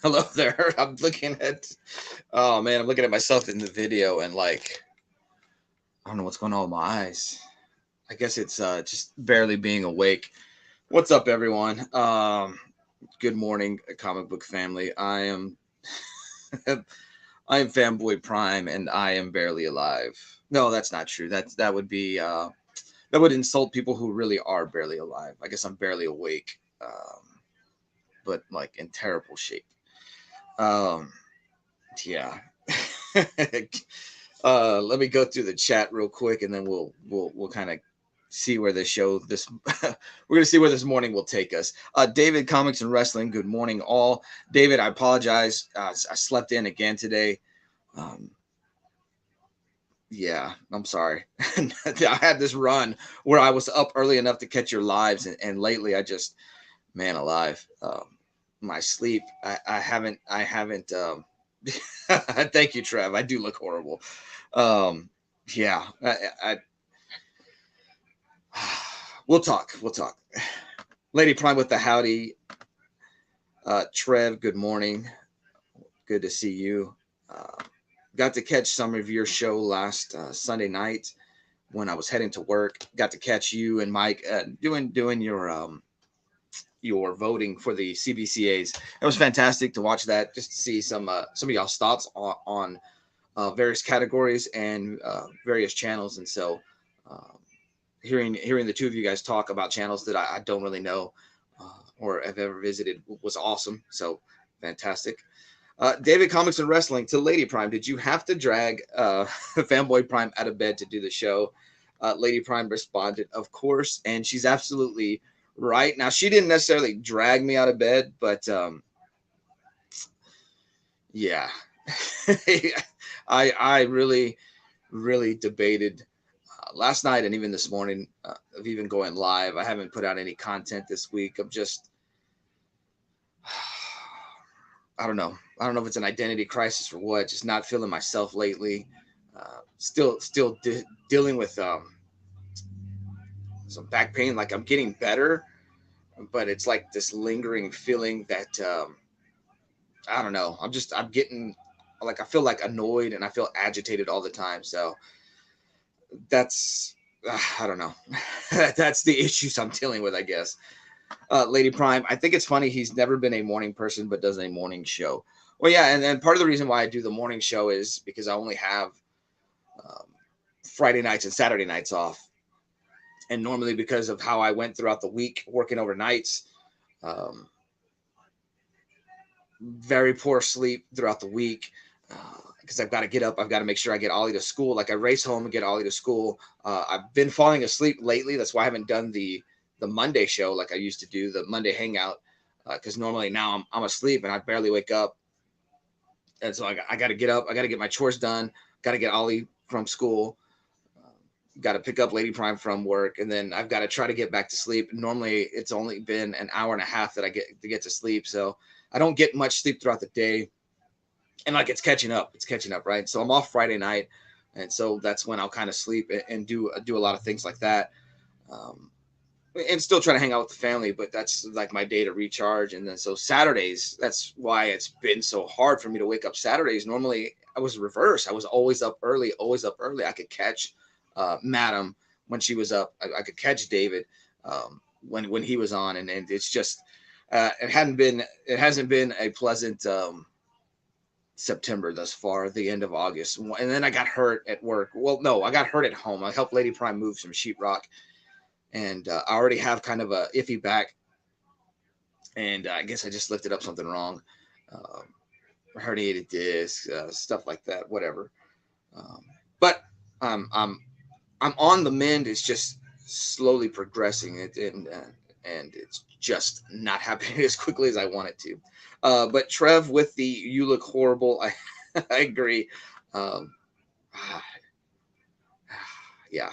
Hello there. I'm looking at, oh man, I'm looking at myself in the video and like, I don't know what's going on with my eyes. I guess it's just barely being awake. What's up, everyone? Good morning, comic book family. I am, I am Fanboy Prime, and I am barely alive. No, that's not true. That would be that would insult people who really are barely alive. I guess I'm barely awake, but like in terrible shape. Um, yeah. Let me go through the chat real quick, and then we'll kind of see where this show this we're gonna see where this morning will take us. David, comics and wrestling. Good morning, all. David, I apologize. I slept in again today. Um, yeah, I'm sorry. I had this run where I was up early enough to catch your lives, and lately I just, man alive, my sleep. I haven't. Thank you, Trev. I do look horrible. Um, yeah, we'll talk. We'll talk. Lady Prime with the howdy. Trev, good morning. Good to see you. Uh, got to catch some of your show last Sunday night when I was heading to work. Got to catch you and Mike doing your voting for the CBCAs. It was fantastic to watch that. Just to see some of y'all's thoughts on various categories and various channels. And so, um, hearing the two of you guys talk about channels that I don't really know or have ever visited was awesome. So fantastic. David, comics and wrestling to Lady Prime. Did you have to drag Fanboy Prime out of bed to do the show? Lady Prime responded, "Of course," and she's absolutely right. Now she didn't necessarily drag me out of bed, but yeah, I really debated last night and even this morning of even going live. I haven't put out any content this week. I'm just I don't know. I don't know if it's an identity crisis or what. Just not feeling myself lately. Still dealing with some back pain. Like I'm getting better, but it's like this lingering feeling that I don't know. I'm getting like I feel like annoyed and I feel agitated all the time. So that's I don't know. That's the issues I'm dealing with, I guess. Lady Prime, I think it's funny he's never been a morning person but does a morning show. Well, yeah, and part of the reason why I do the morning show is because I only have um, Friday nights and Saturday nights off, and normally because of how I went throughout the week working overnights, um, very poor sleep throughout the week. Because I've got to get up, I've got to make sure I get Ollie to school. Like I race home and get Ollie to school. I've been falling asleep lately. That's why I haven't done the Monday show like I used to do, the Monday hangout. Because normally now I'm asleep and I barely wake up, and so I got to get up. I got to get my chores done. Got to get Ollie from school. Got to pick up Lady Prime from work, and then I've got to try to get back to sleep. Normally, it's only been an hour and a half that I get to sleep, so I don't get much sleep throughout the day. And like it's catching up, right? So I'm off Friday night, and so that's when I'll kind of sleep and do a lot of things like that. Um, and still trying to hang out with the family, but that's like my day to recharge. And then so Saturdays, that's why it's been so hard for me to wake up Saturdays. Normally I was reverse. I was always up early, always up early. I could catch Madam when she was up. I could catch David when he was on, and it's just it hasn't been a pleasant September thus far, the end of August. And then I got hurt at work. Well, no, I got hurt at home. I helped Lady Prime move some sheetrock, and I already have kind of a iffy back, and I guess I just lifted up something wrong, um, herniated disc, stuff like that, whatever. Um, but um, I'm I'm on the mend. It's just slowly progressing, and it's just not happening as quickly as I want it to. But Trev, with the "you look horrible," I agree. Um, yeah.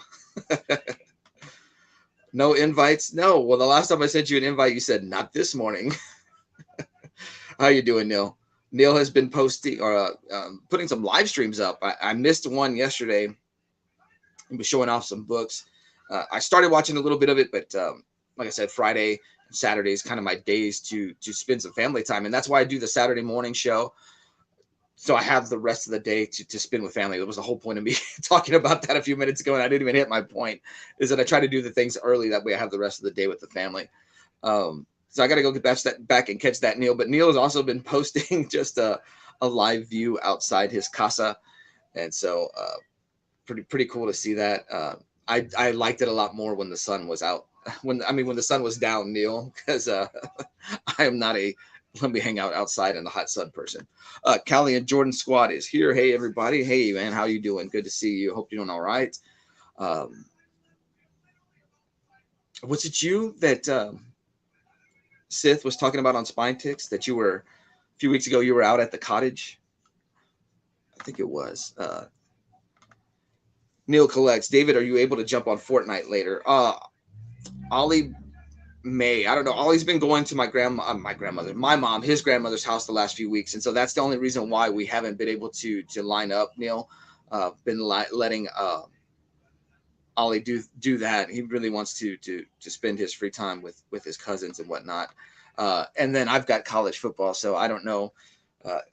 No invites. No. Well, the last time I sent you an invite, you said not this morning. How you doing, Neil? Neil has been posting or putting some live streams up. I missed one yesterday. He was showing off some books. I started watching a little bit of it, but like I said, Friday Saturdays kind of my days to spend some family time, and that's why I do the Saturday morning show. So I have the rest of the day to spend with family. That was the whole point of me talking about that a few minutes ago, and I didn't even hit my point. Is that I try to do the things early, that way I have the rest of the day with the family. So I got to go get back and catch that Neil. But Neil has also been posting just a live view outside his casa, and so pretty cool to see that. I liked it a lot more when the sun was out. When the sun was down, Neil, because I am not a let me hang out outside in the hot sun person. Callie and Jordan Squad is here. Hey everybody. Hey man, how you doing? Good to see you. Hope you're doing all right. Was it you that Sith was talking about on Spine Ticks that you were a few weeks ago? You were out at the cottage. I think it was. Neil collects. David, are you able to jump on Fortnite later? Ollie May. I don't know. Ollie's been going to my mom, his grandmother's house the last few weeks, and so that's the only reason why we haven't been able to line up. Neil, been letting Ollie do that. He really wants to spend his free time with his cousins and whatnot. And then I've got college football, so I don't know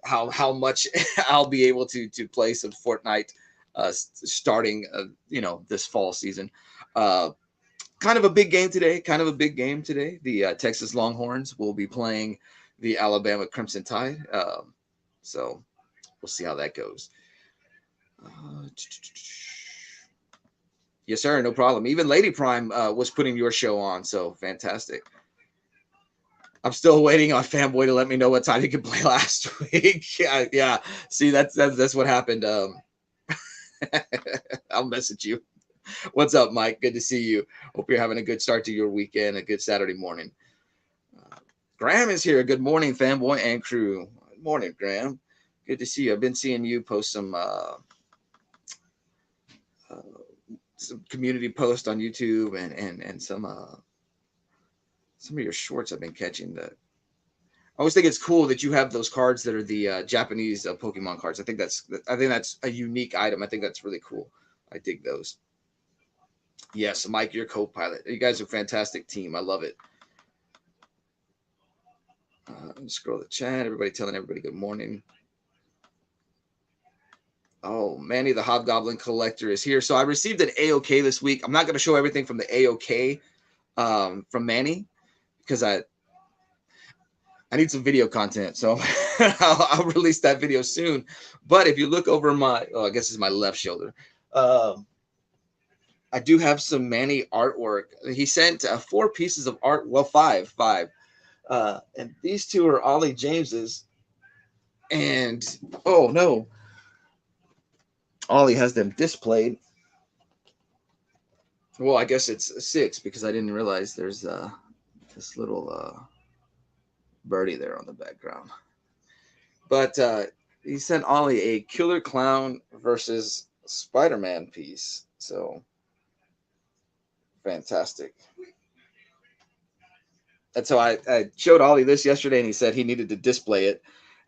how much I'll be able to play some Fortnite starting this fall season. Kind of a big game today. The Texas Longhorns will be playing the Alabama Crimson Tide. So we'll see how that goes. Yes, sir. No problem. Even Lady Prime was putting your show on, so fantastic. I'm still waiting on Fanboy to let me know what time he could play last week. Yeah. See, that's what happened. I'll message you. What's up, Mike? Good to see you. Hope you're having a good start to your weekend, a good Saturday morning. Graham is here. Good morning, Fanboy and crew. Good morning, Graham. Good to see you. I've been seeing you post some community posts on YouTube and some of your shorts I've been catching. I always think it's cool that you have those cards that are the Japanese Pokemon cards. I think that's a unique item. I think that's really cool. I dig those. Yes, Mike, your co-pilot. You guys are a fantastic team. I love it. Scroll the chat. Everybody telling everybody good morning. Oh, Manny the Hobgoblin Collector is here. So I received an AOK this week. I'm not going to show everything from the AOK from Manny because I need some video content. So I'll release that video soon. But if you look over I guess it's my left shoulder. I do have some Manny artwork. He sent 4 pieces of art. Well, five. And these 2 are Ollie James's. And, oh, no. Ollie has them displayed. Well, I guess it's 6 because I didn't realize there's this little birdie there on the background. But he sent Ollie a Killer Clown versus Spider-Man piece. So fantastic. And so I showed Ollie this yesterday, and he said he needed to display it.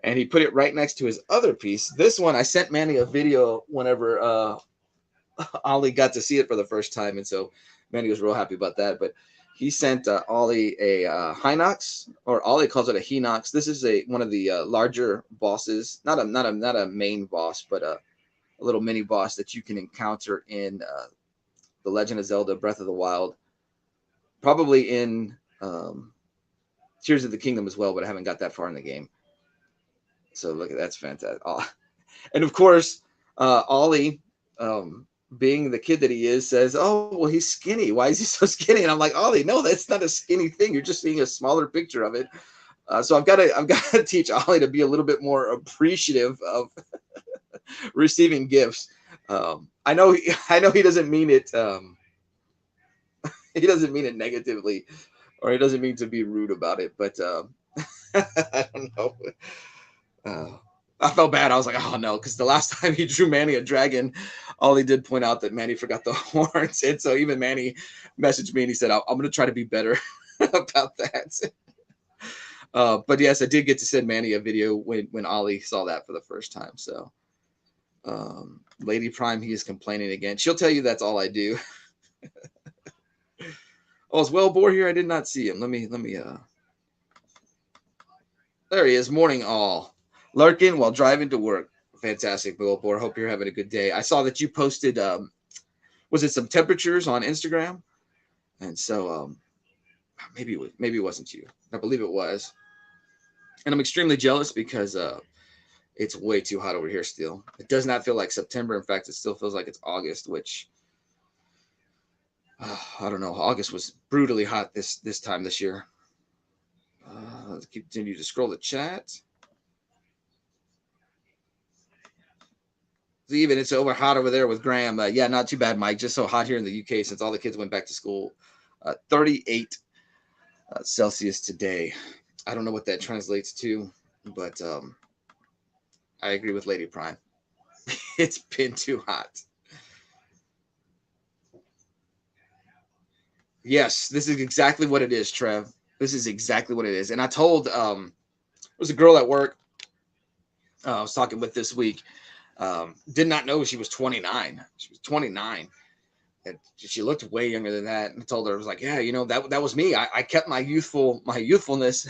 And he put it right next to his other piece. This one, I sent Manny a video whenever Ollie got to see it for the first time. And so Manny was real happy about that. But he sent Ollie a Hinox, or Ollie calls it a Hinox. This is one of the larger bosses, not a main boss, but a little mini boss that you can encounter in The Legend of Zelda Breath of the Wild. Probably in Tears of the Kingdom as well, but I haven't got that far in the game. So look, that's fantastic. Oh. And of course, Ollie, being the kid that he is, says, "Oh, well, he's skinny. Why is he so skinny?" And I'm like, Ollie, no, that's not a skinny thing. You're just seeing a smaller picture of it. So I've got to teach Ollie to be a little bit more appreciative of receiving gifts. I know he doesn't mean it. He doesn't mean it negatively, or he doesn't mean to be rude about it. But I don't know. I felt bad. I was like, oh no, because the last time he drew Manny a dragon, Ollie did point out that Manny forgot the horns. And so even Manny messaged me and he said, I'm going to try to be better about that. But yes, I did get to send Manny a video when Ollie saw that for the first time. So Lady Prime, he is complaining again. She'll tell you that's all I do. Oh, is Wellbore here? I did not see him. There he is. Morning all. Lurking while driving to work. Fantastic, Wellbore. Hope you're having a good day. I saw that you posted, was it some temperatures on Instagram? And so maybe it wasn't you. I believe it was. And I'm extremely jealous because it's way too hot over here still. It does not feel like September. In fact, it still feels like it's August, which I don't know. August was brutally hot this time this year. Let's continue to scroll the chat. Even it's over hot over there with Graham. Yeah, not too bad, Mike. Just so hot here in the UK since all the kids went back to school. 38 Celsius today. I don't know what that translates to, but I agree with Lady Prime. It's been too hot. Yes, this is exactly what it is, Trev. This is exactly what it is. And I told there was a girl at work I was talking with this week. Did not know she was 29. She was 29. And she looked way younger than that. And I told her, I was like, yeah, that was me. I kept my youthfulness.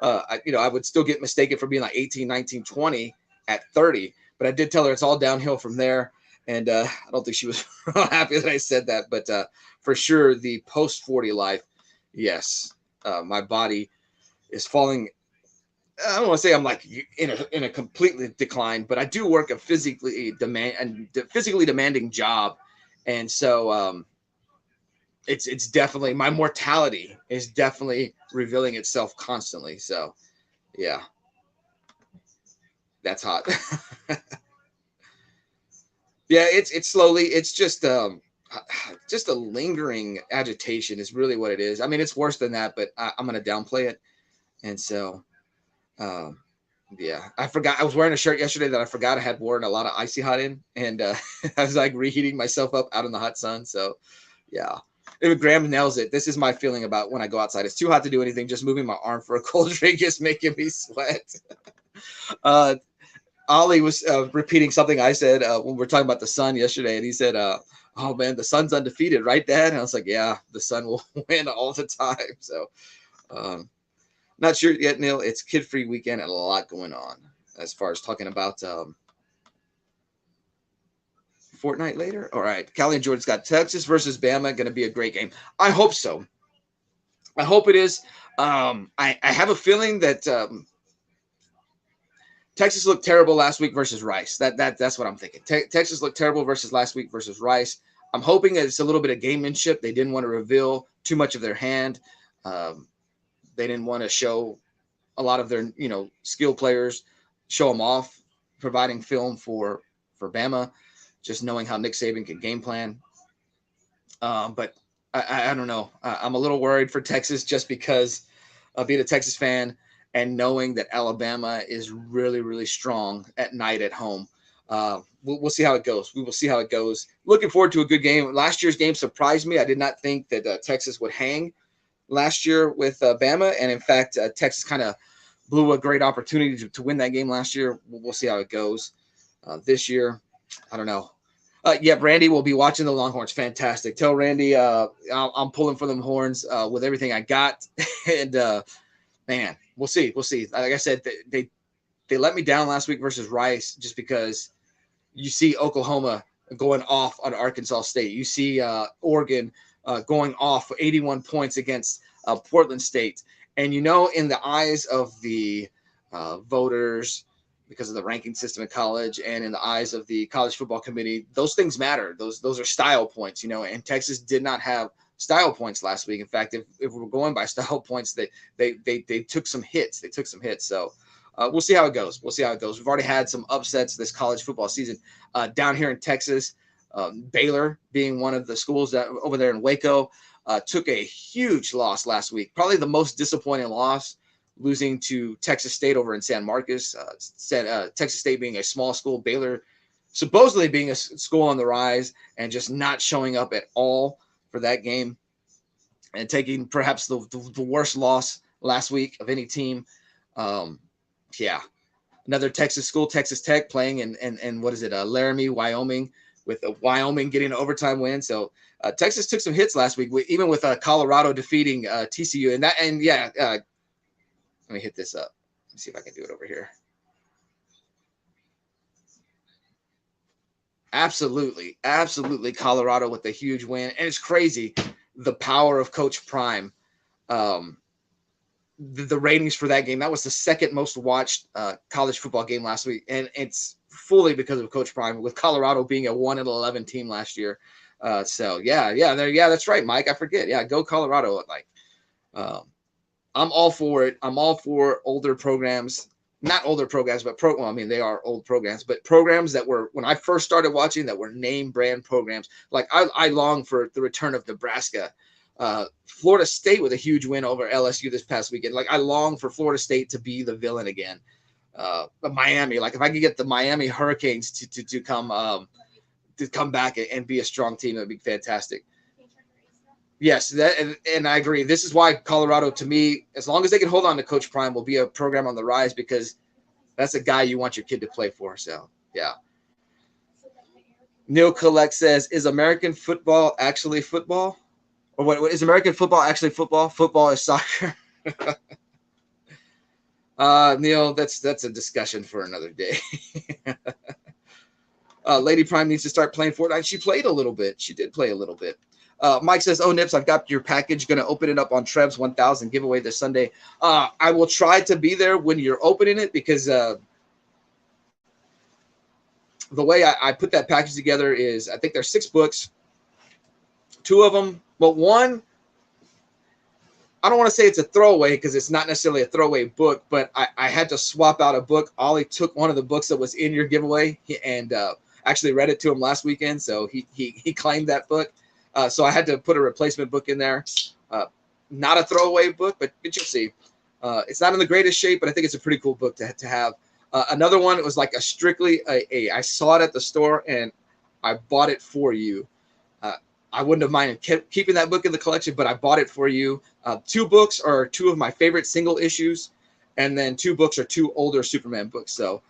I would still get mistaken for being like 18, 19, 20 at 30. But I did tell her it's all downhill from there. And I don't think she was happy that I said that. But for sure, the post 40 life, yes, my body is falling. I don't want to say I'm like in a completely decline, but I do work a physically demanding job, and so it's definitely, my mortality is definitely revealing itself constantly. So yeah, that's hot. Yeah, it's slowly. It's just a lingering agitation is really what it is. I mean, it's worse than that, but I'm gonna downplay it, and so. Um, Yeah, I forgot. I was wearing a shirt yesterday that I forgot I had worn a lot of icy hot in, and I was like reheating myself up out in the hot sun. So, yeah, even Graham nails it. This is my feeling about when I go outside. It's too hot to do anything. Just moving my arm for a cold drink is making me sweat. uh, Ollie was repeating something I said when we were talking about the sun yesterday, and he said, "Oh man, the sun's undefeated, right, Dad?" And I was like, "Yeah, the sun will win all the time." So. Um, Not sure yet, Neil. It's kid-free weekend and a lot going on as far as talking about Fortnite later. All right, Callie and Jordan's got Texas versus Bama. Going to be a great game. I hope so. I hope it is. I have a feeling that Texas looked terrible last week versus Rice. That's what I'm thinking. Texas looked terrible versus last week versus Rice. I'm hoping that it's a little bit of gamemanship. They didn't want to reveal too much of their hand. They didn't want to show a lot of their skill players, show them off, providing film for Bama, just knowing how Nick Saban can game plan. But I don't know. I'm a little worried for Texas just because of being a Texas fan and knowing that Alabama is really, really strong at night at home. We'll see how it goes. We will see how it goes. Looking forward to a good game. Last year's game surprised me. I did not think that Texas would hang last year with Bama. And in fact, Texas kind of blew a great opportunity to win that game last year. We'll see how it goes this year. I don't know. Yeah, Randy will be watching the Longhorns. Fantastic. Tell Randy I'm pulling for them horns with everything I got. And man, we'll see. We'll see. Like I said, they let me down last week versus Rice just because you see Oklahoma going off on Arkansas State. You see Oregon going off 81 points against Portland State. And in the eyes of the voters, because of the ranking system in college, and in the eyes of the college football committee, those things matter. Those are style points, and Texas did not have style points last week. In fact, if we're going by style points, they took some hits. They took some hits. So we'll see how it goes. We'll see how it goes. We've already had some upsets this college football season down here in Texas. Baylor being one of the schools that over there in Waco took a huge loss last week. Probably the most disappointing loss, losing to Texas State over in San Marcos. Texas State being a small school, Baylor supposedly being a school on the rise, and just not showing up at all for that game, and taking perhaps the worst loss last week of any team. Yeah, another Texas school, Texas Tech, playing in what is it, Laramie, Wyoming, with Wyoming getting an overtime win. So Texas took some hits last week, even with Colorado defeating TCU. And yeah, let me hit this up. Let me see if I can do it over here. Absolutely, absolutely, Colorado with a huge win, and it's crazy the power of Coach Prime. The ratings for that game, that was the second most watched college football game last week, and it's fully because of Coach Prime, with Colorado being a 1-11 team last year. So yeah, that's right, Mike. I forget. Yeah, go Colorado. Like, I'm all for it. I'm all for older programs, not older programs, but I mean, they are old programs, but programs that were, when I first started watching, that were name brand programs. Like I long for the return of Nebraska. Florida State with a huge win over LSU this past weekend. Like, I long for Florida State to be the villain again. Miami, like if I could get the Miami Hurricanes to come back and be a strong team, that'd be fantastic. Yes, and I agree. This is why Colorado, to me, as long as they can hold on to Coach Prime, will be a program on the rise, because that's a guy you want your kid to play for. So yeah. Neil Collect says, "Is American football actually football?" Or what is American football actually football? Football is soccer. Neil, that's a discussion for another day. Lady Prime needs to start playing Fortnite. She played a little bit. She did play a little bit. Mike says, "Oh, Nips, I've got your package. Going to open it up on Trev's 1000 giveaway this Sunday." I will try to be there when you're opening it, because the way I put that package together is, I think there's 6 books. 2 of them, well, one, I don't want to say it's a throwaway, because it's not necessarily a throwaway book, but I had to swap out a book. Ollie took one of the books that was in your giveaway and actually read it to him last weekend, so he claimed that book. So I had to put a replacement book in there. Not a throwaway book, but you'll see. It's not in the greatest shape, but I think it's a pretty cool book to have. Another one, it was like I saw it at the store and I bought it for you. I wouldn't have minded keeping that book in the collection, but I bought it for you. 2 books are 2 of my favorite single issues, and then 2 books are 2 older Superman books. So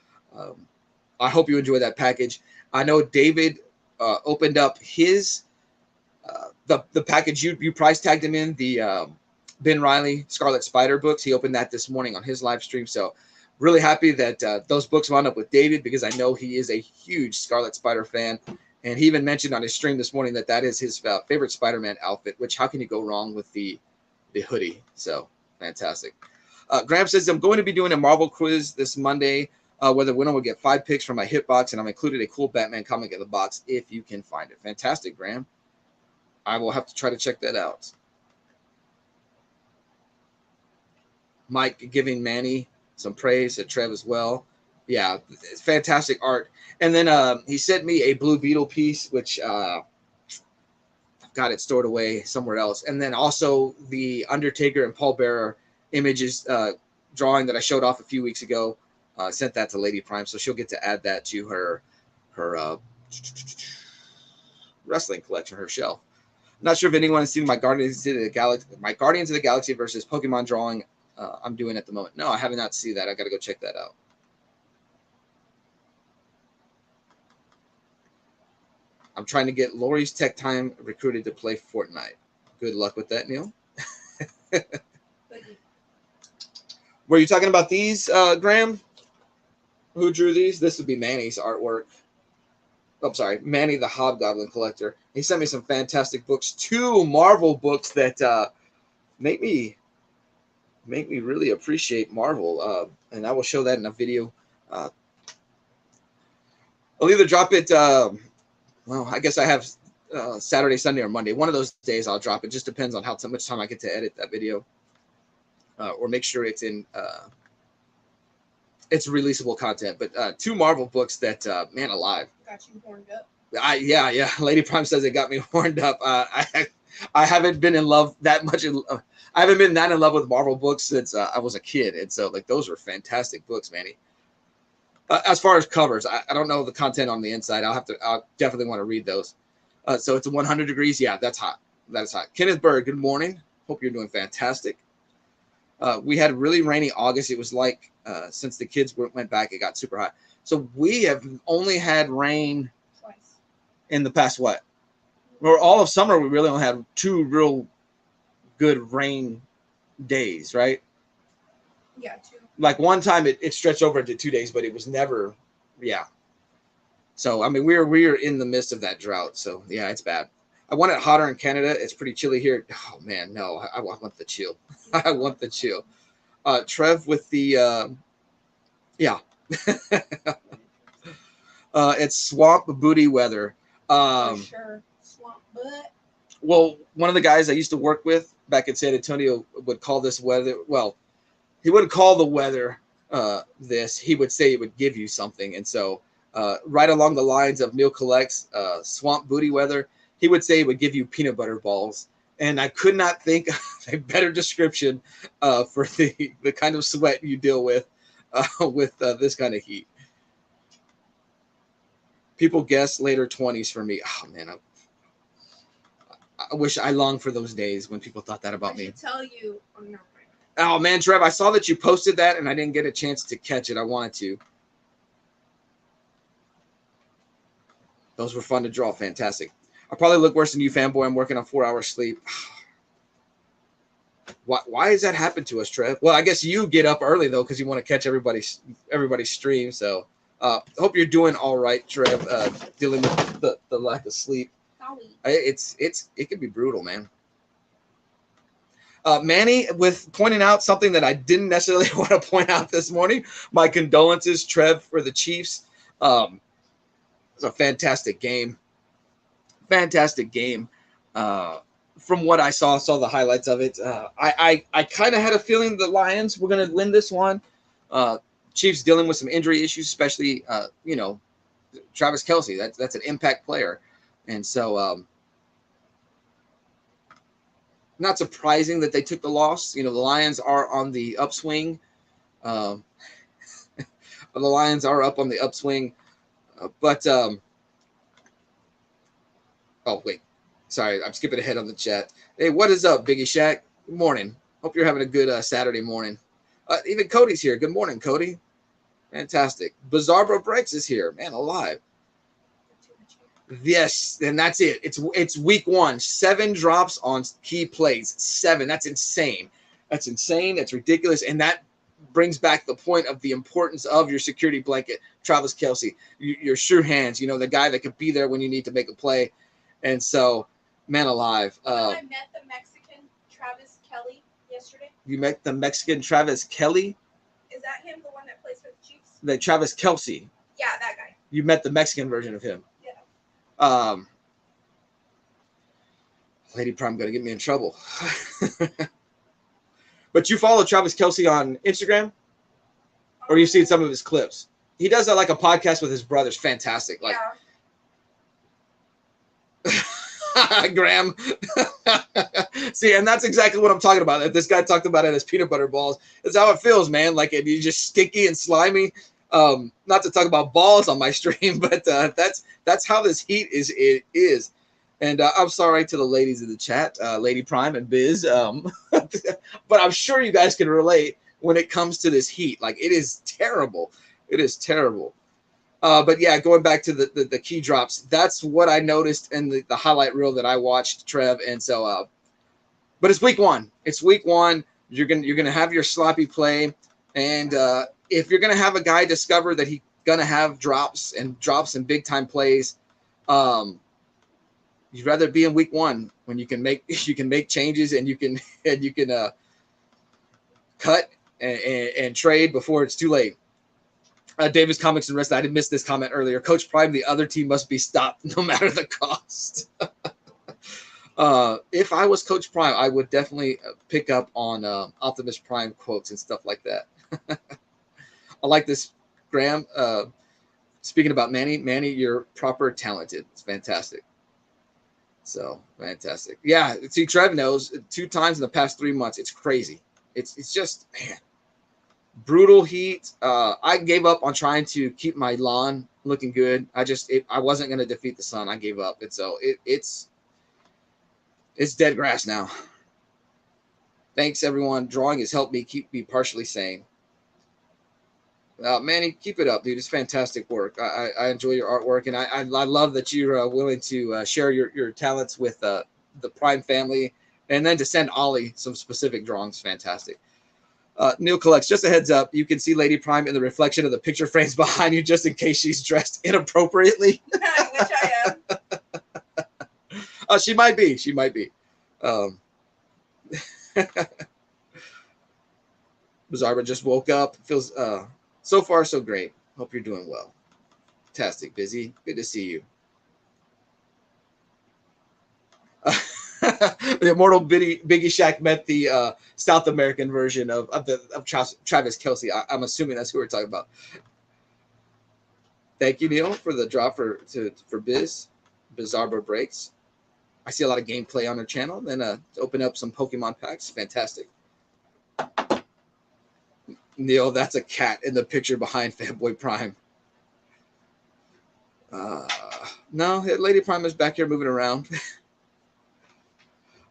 I hope you enjoy that package. I know David opened up his the package you price tagged him in, the Ben Reilly Scarlet Spider books. He opened that this morning on his live stream. So really happy that those books wound up with David, because I know he is a huge Scarlet Spider fan. And he even mentioned on his stream this morning that is his favorite Spider-Man outfit, which how can you go wrong with the hoodie? So fantastic. Graham says, "I'm going to be doing a Marvel quiz this Monday where the winner will get 5 picks from my hitbox, and I'm included a cool Batman comic in the box if you can find it." Fantastic, Graham. I will have to try to check that out. Mike giving Manny some praise at Trev as well. Yeah, it's fantastic art. And then he sent me a Blue Beetle piece, which I've got it stored away somewhere else. And then also the Undertaker and Paul Bearer images drawing that I showed off a few weeks ago. Sent that to Lady Prime, so she'll get to add that to her wrestling collection, her shelf. Not sure if anyone has seen my Guardians of the Galaxy versus Pokemon drawing I'm doing at the moment. No, I have not seen that. I got to go check that out. I'm trying to get Lori's Tech Time recruited to play Fortnite. Good luck with that, Neil. Were you talking about these, Graham? Who drew these? This would be Manny's artwork. Oh, sorry, Manny the Hobgoblin Collector. He sent me some fantastic books, 2 Marvel books that make me really appreciate Marvel. And I will show that in a video. I'll either drop it. Well, I guess I have Saturday, Sunday, or Monday. One of those days I'll drop it. Just depends on how much time I get to edit that video, or make sure it's in it's releasable content. But 2 Marvel books that man alive. Got you horned up. Yeah. Lady Prime says it got me horned up. I haven't been in love that much. I haven't been that in love with Marvel books since I was a kid, and so like those are fantastic books, Manny. As far as covers, I don't know the content on the inside. I'll definitely want to read those. So it's 100 degrees. Yeah, that's hot. That is hot. Kenneth Bird, good morning. Hope you're doing fantastic. We had a really rainy August. It was like since the kids went back, it got super hot. So we have only had rain in the past what? Or all of summer, we really only had 2 real good rain days, right? Yeah, 2. Like one time it stretched over into 2 days, but it was never, yeah. So I mean, we're in the midst of that drought. So yeah, it's bad. I want it hotter in Canada. It's pretty chilly here. Oh man, no, I want the chill. I want the chill. Trev with the yeah. It's swamp booty weather. For sure. Swamp butt. Well, one of the guys I used to work with back in San Antonio would call this weather. Well, he wouldn't call the weather this. He would say it would give you something. And so, right along the lines of Neil Collect's swamp booty weather, he would say it would give you peanut butter balls. And I could not think of a better description for the kind of sweat you deal with this kind of heat. People guess later 20s for me. Oh man, I wish I long for those days when people thought that about me. I should tell you. Oh, no. Oh man, Trev, I saw that you posted that and I didn't get a chance to catch it. I wanted to. Those were fun to draw. Fantastic. I probably look worse than you, fanboy. I'm working on 4 hours sleep. Why has that happened to us, Trev? Well, I guess you get up early though because you want to catch everybody's stream. So hope you're doing all right, Trev. Dealing with the lack of sleep. It can be brutal, man. Manny with pointing out something that I didn't necessarily want to point out this morning. My condolences, Trev, for the Chiefs. It's a fantastic game. Fantastic game. From what I saw the highlights of it. I kind of had a feeling the Lions were going to win this one. Chiefs dealing with some injury issues, especially Travis Kelce. That's an impact player, and so not surprising that they took the loss. The Lions are on the upswing. The Lions are up on the upswing, but oh wait. Sorry, I'm skipping ahead on the chat. Hey, what is up, Biggie Shack? Good morning. Hope you're having a good Saturday morning. Even Cody's here. Good morning, Cody. Fantastic. Bizarre Bro Breaks is here. Man, alive. Yes, and that's it. It's week 1. 7 drops on key plays. 7. That's insane. That's insane. That's ridiculous. And that brings back the point of the importance of your security blanket, Travis Kelce. Your sure hands, the guy that could be there when you need to make a play. And so, man alive. I met the Mexican Travis Kelce yesterday. You met the Mexican Travis Kelce? Is that him, the one that plays for the Chiefs? The Travis Kelce. Yeah, that guy. You met the Mexican version of him. Yeah. Lady Prime going to get me in trouble. But you follow Travis Kelce on Instagram? Or you've seen some of his clips? He does like a podcast with his brothers. Fantastic. Like, yeah. Graham. See, and that's exactly what I'm talking about. This guy talked about it as peanut butter balls. That's how it feels, man. Like you're just sticky and slimy. Not to talk about balls on my stream, but that's how this heat is. And I'm sorry to the ladies in the chat, Lady Prime and Biz. But I'm sure you guys can relate when it comes to this heat. Like it is terrible. It is terrible. But yeah, going back to the key drops, that's what I noticed in the highlight reel that I watched, Trev. And so, but it's week 1. It's week 1. You're gonna have your sloppy play, and if you're gonna have a guy discover that he's gonna have drops and big time plays, you'd rather be in week 1 when you can make changes and you can cut and trade before it's too late. Davis Comics and Rest. I did miss this comment earlier. Coach Prime, the other team must be stopped no matter the cost. If I was Coach Prime, I would definitely pick up on Optimus Prime quotes and stuff like that. I like this, Graham. Speaking about Manny, you're proper talented. It's fantastic. So fantastic. Yeah, see, Trev knows 2 times in the past 3 months. It's crazy. It's just, man. Brutal heat. I gave up on trying to keep my lawn looking good. I wasn't going to defeat the sun. I gave up. And so it's dead grass now. Thanks everyone. Drawing has helped me keep me partially sane. Manny, keep it up, dude. It's fantastic work. I enjoy your artwork, and I love that you're willing to share your talents with the Prime family, and then to send Ollie some specific drawings. Fantastic. Neil collects. Just a heads up, you can see Lady Prime in the reflection of the picture frames behind you, just in case she's dressed inappropriately. Which I am. She might be. She might be. Bizarre just woke up. Feels so far so great. Hope you're doing well. Fantastic, Busy. Good to see you. The immortal Biggie Shack met the South American version of Travis Kelce. I'm assuming that's who we're talking about. Thank you, Neil, for the drop for Bizarre Breaks. I see a lot of gameplay on her channel. Then to open up some Pokemon packs. Fantastic. Neil, that's a cat in the picture behind Fanboy Prime. No, Lady Prime is back here moving around.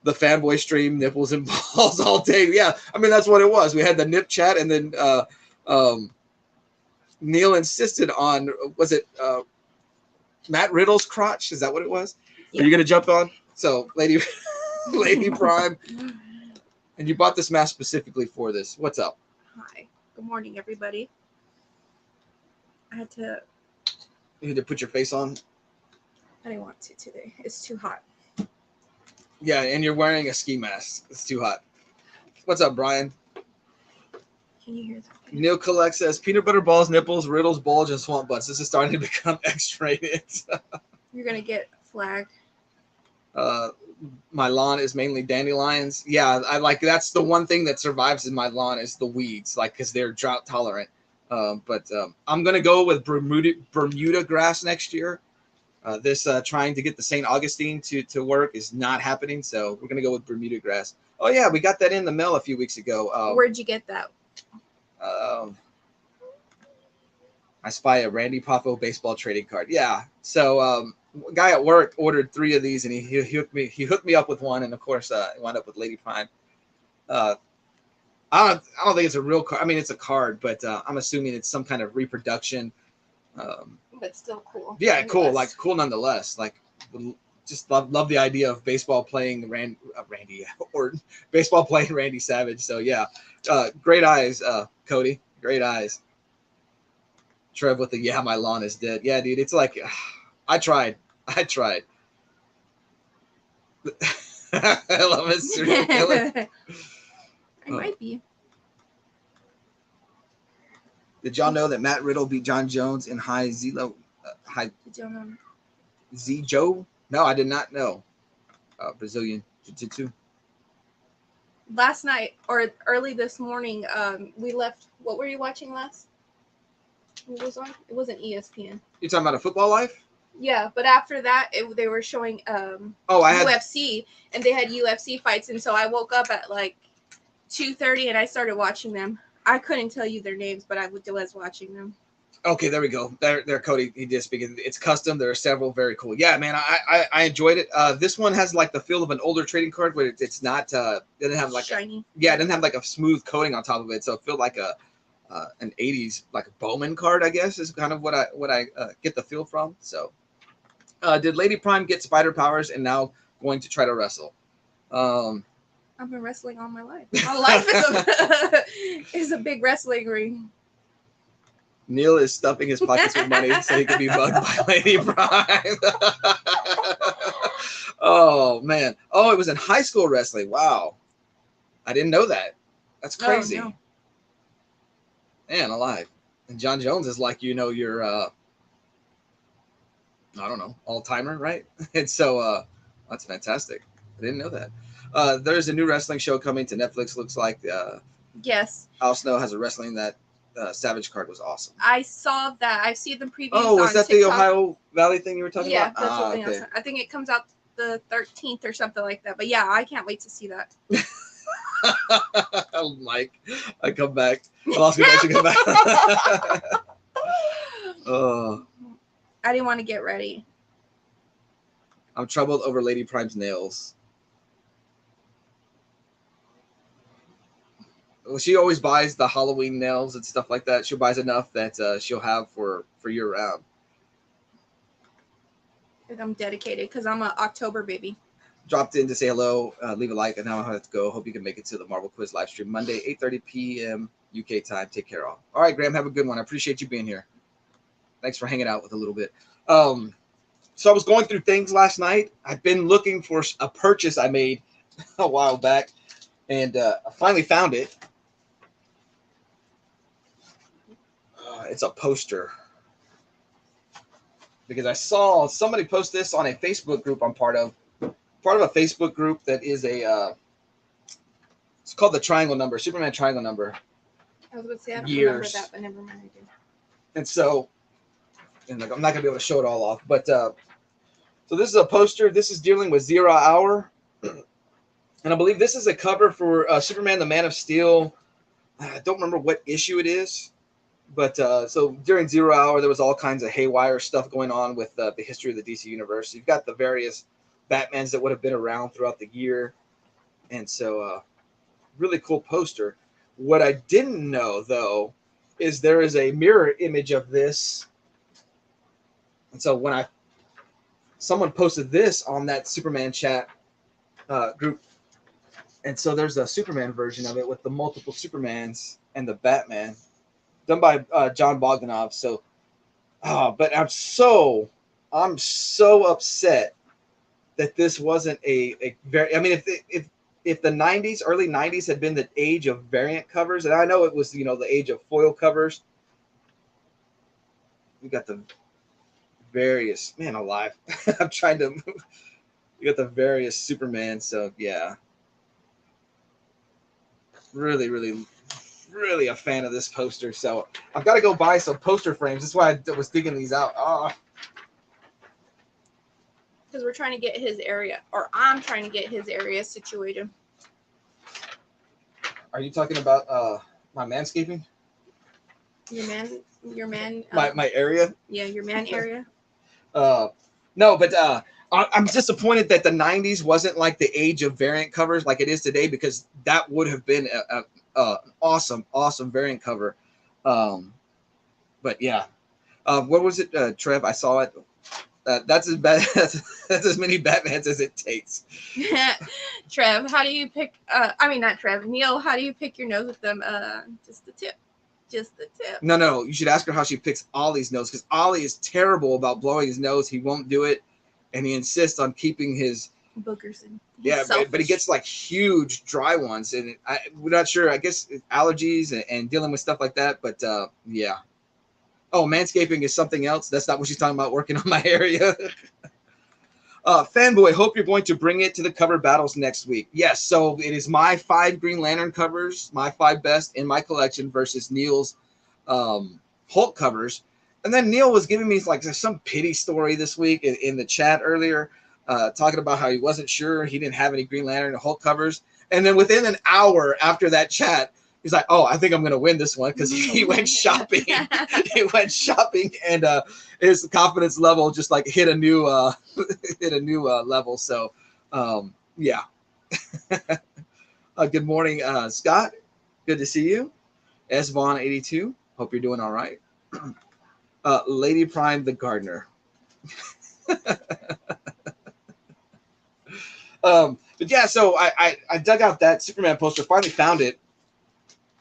The fanboy stream, nipples and balls all day. Yeah, I mean, that's what it was. We had the nip chat, and then Neil insisted on, was it Matt Riddle's crotch? Is that what it was? Yeah. Are you going to jump on? So, Lady Prime, and you bought this mask specifically for this. What's up? Hi. Good morning, everybody. I had to... You had to put your face on? I didn't want to today. It's too hot. Yeah, and you're wearing a ski mask. It's too hot. What's up, Brian? Can you hear that? Neil Collect says, peanut butter balls, nipples, riddles, bulge, and swamp butts. This is starting to become X-rated. You're going to get flagged. My lawn is mainly dandelions. Yeah, I like, that's the one thing that survives in my lawn is the weeds, like, because they're drought tolerant. But I'm going to go with Bermuda grass next year. This trying to get the St. Augustine to work is not happening, so we're going to go with Bermuda grass. Oh, yeah, we got that in the mail a few weeks ago. Where'd you get that? I spy a Randy Poffo baseball trading card. Yeah, so a guy at work ordered 3 of these, and he hooked me up with one, and of course, I wound up with Lady Prime. I don't think it's a real card. I mean, it's a card, but I'm assuming it's some kind of reproduction. But still cool. Yeah, cool. Like cool nonetheless. Like, just love the idea of baseball playing Randy Orton, baseball playing Randy Savage. So yeah, great eyes, Cody. Great eyes. Trev with the my lawn is dead. Yeah, dude. It's like I tried. I love it. Serial killer. I might be. Did y'all know that Matt Riddle beat John Jones in high Zelo? Did y'all know? Z-Joe? No, I did not know. Brazilian Jiu-Jitsu. Last night or early this morning, we left. What were you watching last? What was on? It wasn't ESPN. You talking about A Football Life? Yeah, but after that, they were showing UFC, and they had UFC fights, and so I woke up at like 2:30 and I started watching them. I couldn't tell you their names, but I was watching them. Okay, there we go. There, Cody. He did speak. It's custom. There are several. Very cool. Yeah, man. I enjoyed it. This one has like the feel of an older trading card, but it's not. It doesn't have like shiny. It doesn't have like a smooth coating on top of it, so it feels like an 80s like a Bowman card. I guess is kind of what I get the feel from. So, did Lady Prime get spider powers and now going to try to wrestle? I've been wrestling all my life. My life is a big wrestling ring. Neil is stuffing his pockets with money so he can be bugged by Lady Prime. Oh, man. Oh, it was in high school wrestling. Wow. I didn't know that. That's crazy. Oh, no. Man, alive. And John Jones is like, your, I don't know, all-timer, right? And so that's fantastic. I didn't know that. There's a new wrestling show coming to Netflix. Looks like yes. Al Snow has a wrestling that Savage card was awesome. I saw that. I've seen the previews. Oh, was that TikTok. the Ohio Valley thing you were talking about? Yeah, that's what okay. I think it comes out the 13th or something like that. But yeah, I can't wait to see that. Mike, I come back. Lost me to come back. Oh. I didn't want to get ready. I'm troubled over Lady Prime's nails. she always buys the Halloween nails and stuff like that. She buys enough that she'll have for year round. I'm dedicated because I'm an October baby. Dropped in to say hello, leave a like, and now I have to go. Hope you can make it to the Marvel Quiz live stream Monday, 8:30 p.m. UK time. Take care, all. All right, Graham, have a good one. I appreciate you being here. Thanks for hanging out with a little bit. So I was going through things last night. I've been looking for a purchase I made a while back, and I finally found it. It's a poster. Because I saw somebody post this on a Facebook group I'm part of a Facebook group that is it's called the Triangle Number, Superman Triangle Number. I was going to say, I don't remember that, but never mind, I do. And so, I'm not going to be able to show it all off, but so this is a poster. This is dealing with 0 Hour. And I believe this is a cover for Superman, the Man of Steel. I don't remember what issue it is. But so during 0 Hour, there was all kinds of haywire stuff going on with the history of the DC Universe. You've got the various Batmans that would have been around throughout the year. And so really cool poster. What I didn't know, though, is there is a mirror image of this. And so when someone posted this on that Superman chat group. And so there's a Superman version of it with the multiple Supermans and the Batman. Done by John Bogdanov. So, but I'm so upset that this wasn't a very. I mean, if the '90s, early '90s had been the age of variant covers, and I know it was the age of foil covers. We got the various man alive. I'm trying to. You got the various Superman. So yeah, really a fan of this poster, so I've got to go buy some poster frames. That's why I was digging these out. Because we're trying to get his area, or I'm trying to get his area situated. Are you talking about my manscaping? Your man. My area. Yeah, your man area. No, but I'm disappointed that the '90s wasn't like the age of variant covers like it is today, because that would have been an awesome variant cover. But yeah, what was it, Trev? I saw it. That's as bad. That's as many Batmans as it takes. Trev, how do you pick? I mean, not Trev. Neil, how do you pick your nose with them? Just the tip. Just the tip. No. You should ask her how she picks Ollie's nose, because Ollie is terrible about blowing his nose. He won't do it, and he insists on keeping his boogers in. Yeah, but he gets like huge dry ones, and we're not sure. I guess allergies and dealing with stuff like that. But yeah. Oh, manscaping is something else. That's not what she's talking about. Working on my area. Fanboy, hope you're going to bring it to the cover battles next week. Yes, so it is my 5 Green Lantern covers, my 5 best in my collection versus Neil's Hulk covers. And then Neil was giving me like some pity story this week in the chat earlier, talking about how he wasn't sure he didn't have any Green Lantern or Hulk covers. And then within an hour after that chat, he's like, "Oh, I think I'm going to win this one," because he went shopping. He went shopping, and his confidence level just like hit a new level. So, yeah. Good morning, Scott. Good to see you. S Vaughn 82. Hope you're doing all right. Lady Prime the Gardener. But yeah, so I dug out that Superman poster. Finally found it.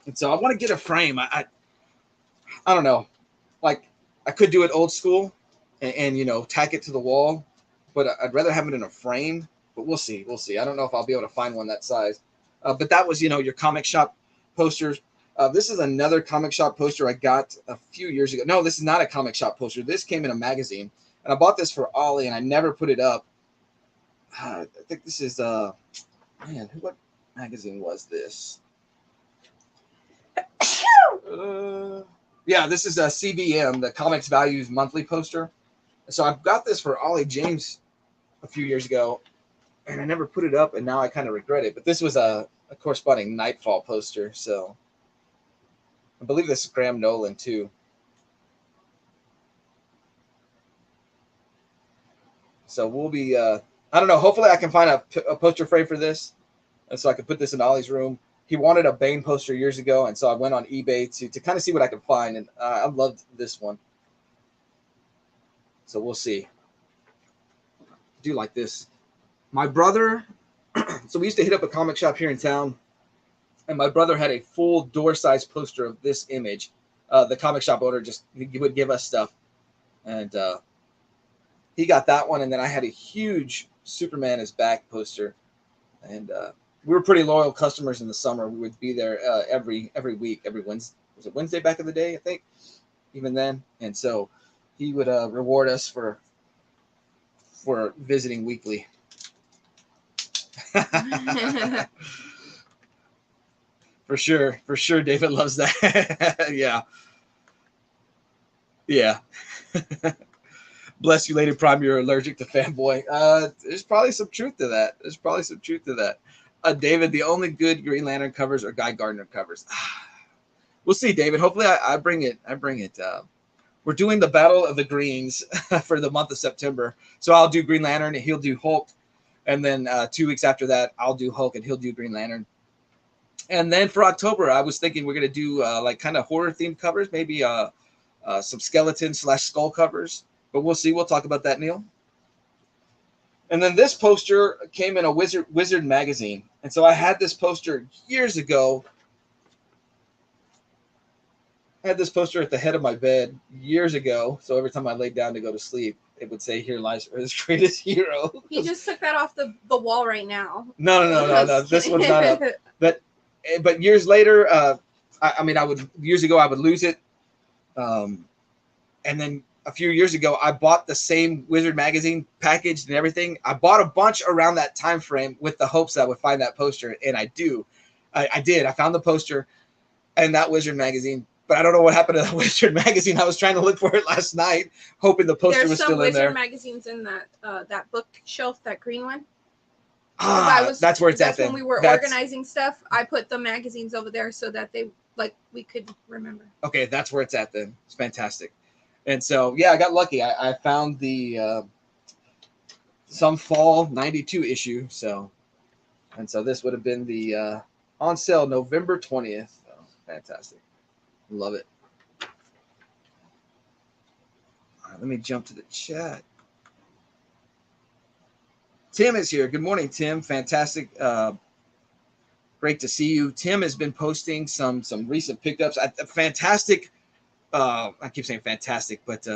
And so I want to get a frame. I don't know. Like, I could do it old school and tack it to the wall, but I'd rather have it in a frame. But we'll see. We'll see. I don't know if I'll be able to find one that size. But that was, your comic shop posters. This is another comic shop poster I got a few years ago. No, this is not a comic shop poster. This came in a magazine. And I bought this for Ollie, and I never put it up. I think this is, what magazine was this? Yeah, this is a CVM, the Comics Values Monthly poster. So I've got this for Ollie James a few years ago, and I never put it up, and now I kind of regret it. But this was a corresponding Nightfall poster, so I believe this is Graham Nolan too. So we'll be, I don't know, hopefully I can find a poster frame for this, and so I can put this in Ollie's room. he wanted a Bane poster years ago, and so I went on eBay to kind of see what I could find, and I loved this one. So we'll see. I do like this. My brother, so we used to hit up a comic shop here in town, and my brother had a full door-size poster of this image. The comic shop owner just would give us stuff, and he got that one, and then I had a huge Superman is Back poster, and we were pretty loyal customers in the summer. We would be there every week, every Wednesday. Was it Wednesday back in the day? I think even then, and so he would reward us for visiting weekly. For sure, David loves that. yeah. Bless you, Lady Prime. You're allergic to Fanboy. There's probably some truth to that. David, the only good Green Lantern covers are Guy Gardner covers. We'll see, David. Hopefully, I bring it. We're doing the Battle of the Greens for the month of September, so I'll do Green Lantern and he'll do Hulk, and then 2 weeks after that, I'll do Hulk and he'll do Green Lantern. And then for October, I was thinking we're gonna do like kind of horror themed covers, maybe some skeleton / skull covers. But we'll see. We'll talk about that, Neil. And then this poster came in a Wizard magazine. And so I had this poster years ago. I had this poster at the head of my bed years ago. So every time I laid down to go to sleep, it would say, "Here lies Earth's greatest hero." He just took that off the wall right now. No. This one's not up. But years later, I would years ago I would lose it. And then a few years ago, I bought the same Wizard magazine packaged and everything. I bought a bunch around that time frame with the hopes that I would find that poster, and I did. I found the poster and that Wizard magazine, but I don't know what happened to the Wizard magazine. I was trying to look for it last night, hoping the poster was still in there. There's some Wizard magazines in that bookshelf, that green one. That's where it's at. When we were organizing stuff, I put the magazines over there so that we could remember. Okay, that's where it's at then. It's fantastic. And so, yeah, I got lucky. I found the some fall 92 issue. So this would have been the on sale November 20th. Oh, fantastic. Love it. All right, let me jump to the chat. Tim is here. Good morning, Tim. Fantastic. Great to see you. Tim has been posting some recent pickups. Fantastic. I keep saying fantastic, but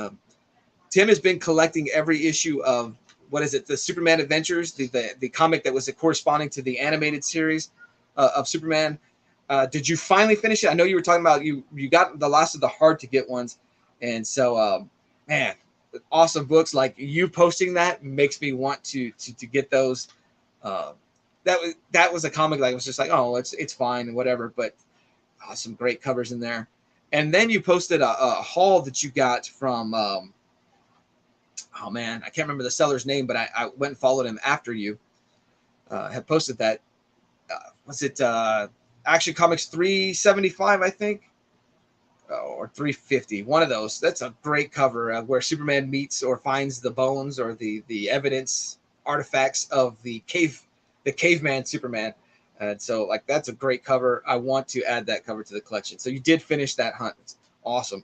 Tim has been collecting every issue of, what is it, the Superman Adventures, the comic that was corresponding to the animated series of Superman. Did you finally finish it? I know you were talking about you got the last of the hard to get ones, and so man, awesome books. Like you posting that makes me want to get those. That was a comic that was just like, oh, it's fine and whatever, but some great covers in there. And then you posted a haul that you got from, oh man, I can't remember the seller's name, but I went and followed him after you had posted that. Was it Action Comics 375, I think? Or 350, one of those. That's a great cover where Superman meets or finds the bones or the evidence artifacts of the caveman Superman. And so, like, that's a great cover. I want to add that cover to the collection. So you did finish that hunt. It's awesome.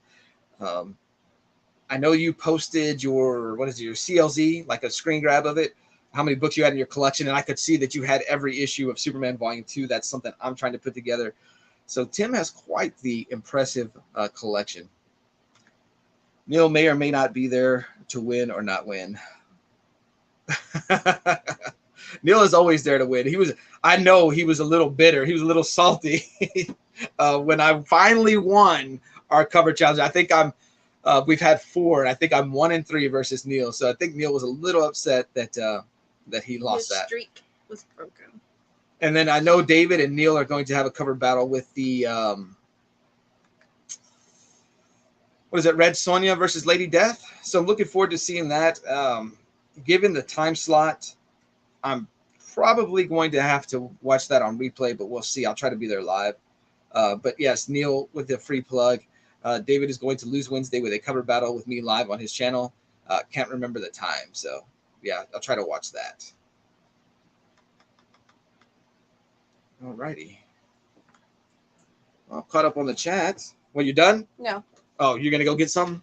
I know you posted your CLZ, like a screen grab of it, how many books you had in your collection, and I could see that you had every issue of Superman Volume 2. That's something I'm trying to put together. So Tim has quite the impressive collection. Neil may or may not be there to win or not win. Neil is always there to win. I know he was a little bitter. He was a little salty when I finally won our cover challenge. I think we've had 4, and I think I'm 1-3 versus Neil. So I think Neil was a little upset that he lost that. His streak was broken. And then I know David and Neil are going to have a cover battle with the what is it, Red Sonja versus Lady Death. So I'm looking forward to seeing that. Given the time slot, I'm probably going to have to watch that on replay, but we'll see. I'll try to be there live. But yes, Neil with the free plug. David is going to lose Wednesday with a cover battle with me live on his channel. Can't remember the time. So yeah, I'll try to watch that. Alrighty. Well, caught up on the chat. Well, you done? No. Oh, you're gonna go get some?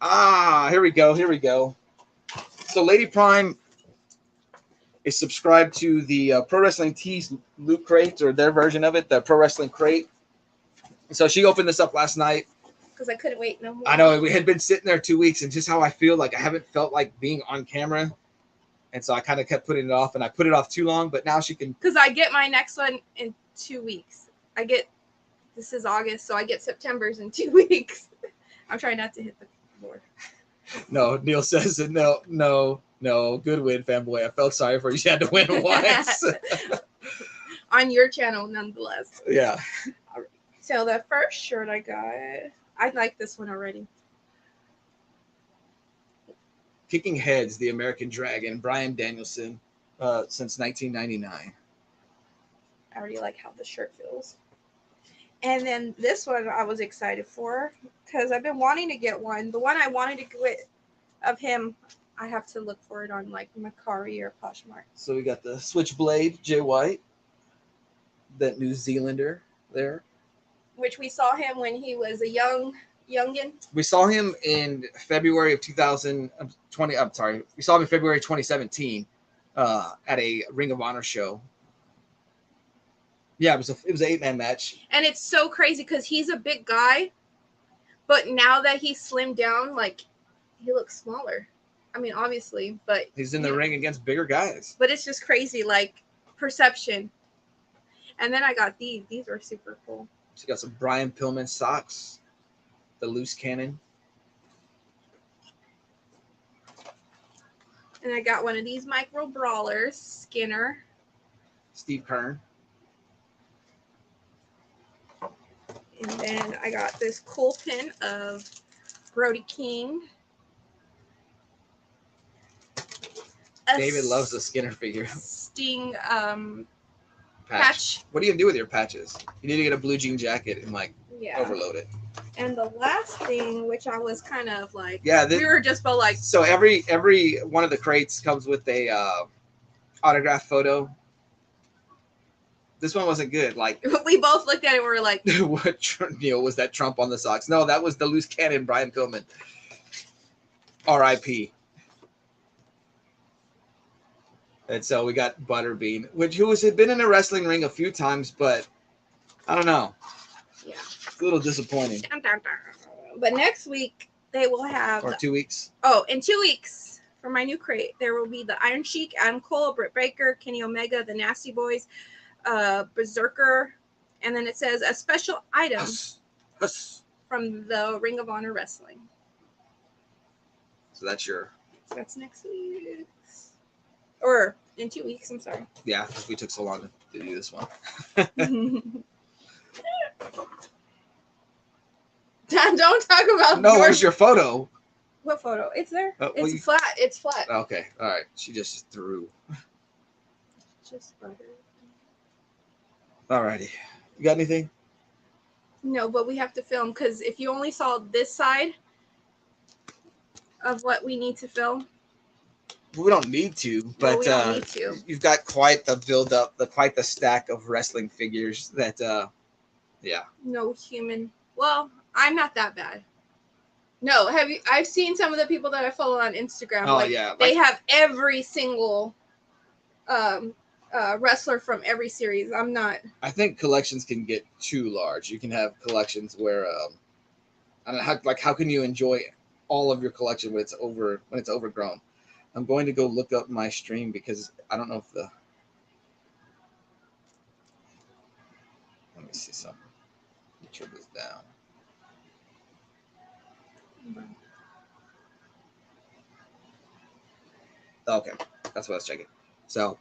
Ah, here we go. Here we go. So Lady Prime is subscribed to the Pro Wrestling Tees Loot Crate, or their version of it, the Pro Wrestling Crate. So she opened this up last night. Because I couldn't wait no more. I know, we had been sitting there 2 weeks, and just how I feel, like I haven't felt like being on camera. And so I kind of kept putting it off, and I put it off too long, but now she can. Because I get my next one in 2 weeks. This is August, so I get September's in 2 weeks. I'm trying not to hit the board. No, Neil says no. Good win, fanboy. I felt sorry for you. You had to win once. On your channel, nonetheless. Yeah. So the first shirt I got, I like this one already. Kicking Heads, the American Dragon, Bryan Danielson, since 1999. I already like how the shirt feels. And then this one I was excited for because I've been wanting to get one. The one I wanted to get of him, I have to look for it on like Mercari or Poshmark. So we got the Switchblade, Jay White, that New Zealander there. Which we saw him when he was a youngin. We saw him in February of 2020. I'm sorry. We saw him in February 2017 at a Ring of Honor show. Yeah, it was an 8-man match. And it's so crazy because he's a big guy, but now that he's slimmed down, like he looks smaller. I mean, obviously, but he's in the ring against bigger guys. But it's just crazy, like perception. And then I got these. These are super cool. So you got some Brian Pillman socks, the Loose Cannon. And I got one of these Micro Brawlers, Skinner. Steve Kern. And then I got this cool pin of Brody King. David loves the Skinner figure. Sting patch. What are you gonna do with your patches? You need to get a blue jean jacket and overload it. And the last thing, which I was kind of like, we were just both like. So every one of the crates comes with a autograph photo. This one wasn't good. Like we both looked at it, and we were like, "What Neil was that Trump on the socks?" No, that was the Loose Cannon, Brian Pillman. R.I.P. And so we got Butterbean, who had been in a wrestling ring a few times, but I don't know. Yeah, it's a little disappointing. But next week they will have 2 weeks. Oh, in 2 weeks for my new crate, there will be the Iron Sheik, Adam Cole, Britt Baker, Kenny Omega, the Nasty Boys, Berserker, and then it says a special item from the Ring of Honor Wrestling. So that's next week. Or in 2 weeks, I'm sorry. Yeah, because we took so long to do this one. Don't talk about. No, where's your photo? What photo? It's there. It's flat. It's flat. Okay, all right. She just threw. Just butter. Alrighty. You got anything? No, but we have to film because if you only saw this side of what we need to film. We don't need to, but we don't need to. You've got quite the build-up, quite the stack of wrestling figures that, yeah. No human. Well, I'm not that bad. No, I've seen some of the people that I follow on Instagram. Oh, yeah. They have every single wrestler from every series. I'm not. I think collections can get too large. You can have collections where, I don't know, how can you enjoy all of your collection when it's overgrown? I'm going to go look up my stream because I don't know if let me see something. Let me turn this down. Okay, that's what I was checking. So,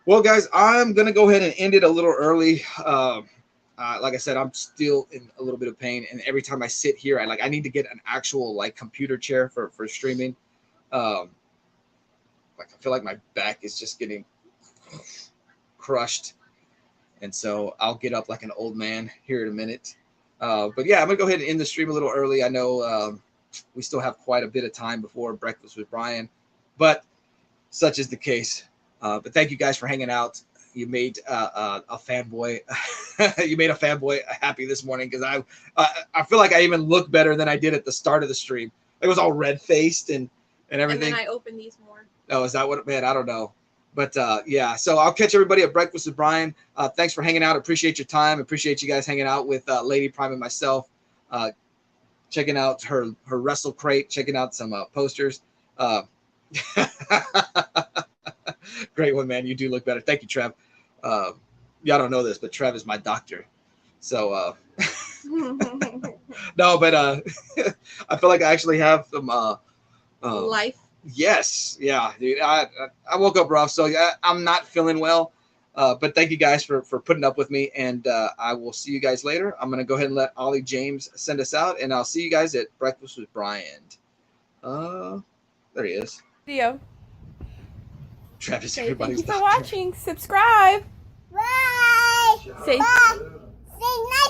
well, guys, I'm going to go ahead and end it a little early. Like I said, I'm still in a little bit of pain. And every time I sit here, I need to get an actual computer chair for streaming. I feel like my back is just getting crushed. And so I'll get up like an old man here in a minute. But yeah, I'm going to go ahead and end the stream a little early. I know we still have quite a bit of time before Breakfast with Brian, but such is the case. But thank you guys for hanging out. you made a fanboy you made a fanboy happy this morning, because I feel like I even look better than I did at the start of the stream. It was all red faced and everything. And then I opened these more. Oh, is that what? Man, I don't know. But yeah, so I'll catch everybody at Breakfast with Brian. Thanks for hanging out. Appreciate your time. Appreciate you guys hanging out with Lady Prime and myself. Checking out her Wrestle Crate. Checking out some posters. Great one, man. You do look better. Thank you, Trev. Y'all don't know this, but Trev is my doctor. So no, but I feel like I actually have some life. Yes, yeah, dude. I woke up rough, so I'm not feeling well. But thank you guys for putting up with me, and I will see you guys later. I'm gonna go ahead and let Ollie James send us out, and I'll see you guys at Breakfast with Brian. There he is. Video. Travis, Okay, everybody's thank you for watching. Subscribe. Bye. Say. Bye. Say night.